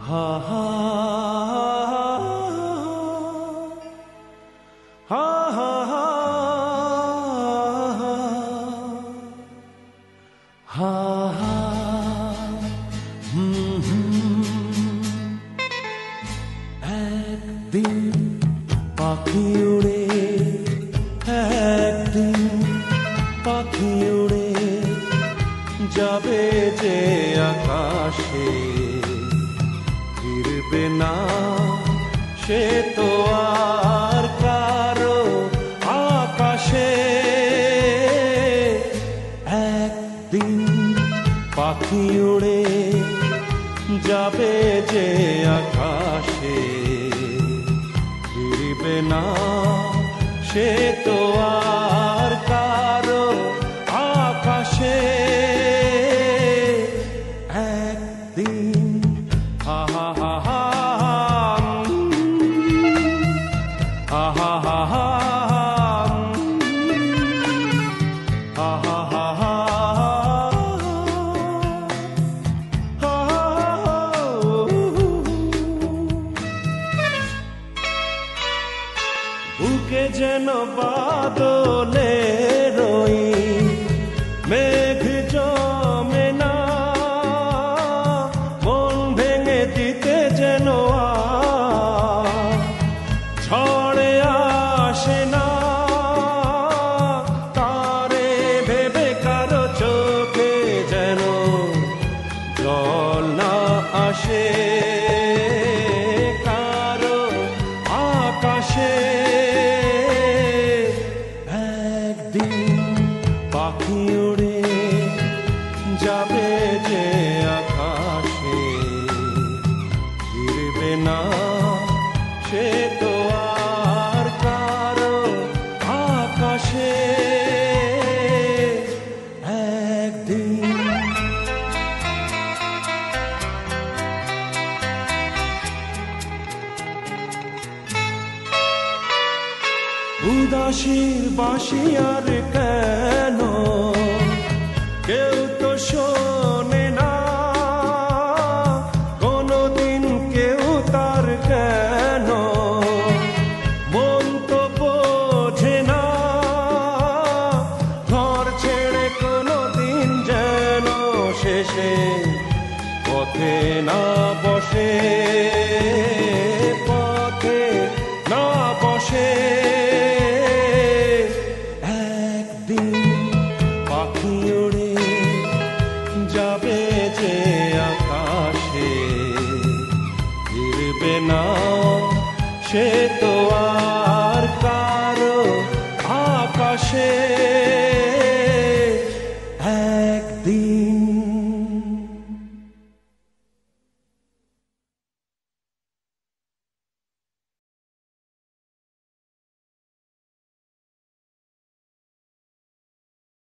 হা হা হা হা হা হা একদিন পাখি উড়ে, একদিন পাখি উড়ে যাবে যে আকাশে, ফিরবে না সে তো আর কারো আকাশে। একদিন পাখি উড়ে যাবে যে আকাশে, ফিরবে না সে তো আর কারো আকাশে। একদিন হা হা হা হা হা হা হা হা হা হা হা বুকে যেন বাদলে রই, মেঘ জমে না, মন ভেঙে দিতে যেন ঝড়ে আসে না। তারে ভেবে কারো চোখে যেন জল না আসে, কারো আকাশে। পাখি উড়ে যাবে যে আকাশে, ফিরবে না সে তো আর কারো আকাশে। একদিন উদাসীর বাঁশি আর কেন কেউ তো শোনে না, কোনদিন কেউ তার কেন মন তো বোঝে না। ঘর ছেড়ে কোনদিন যেন শেষে পথে না বসে, পথে না বসে। পাখি উড়ে যাবে যে আকাশে, ফিরবে না সে তো আর কারো আকাশে।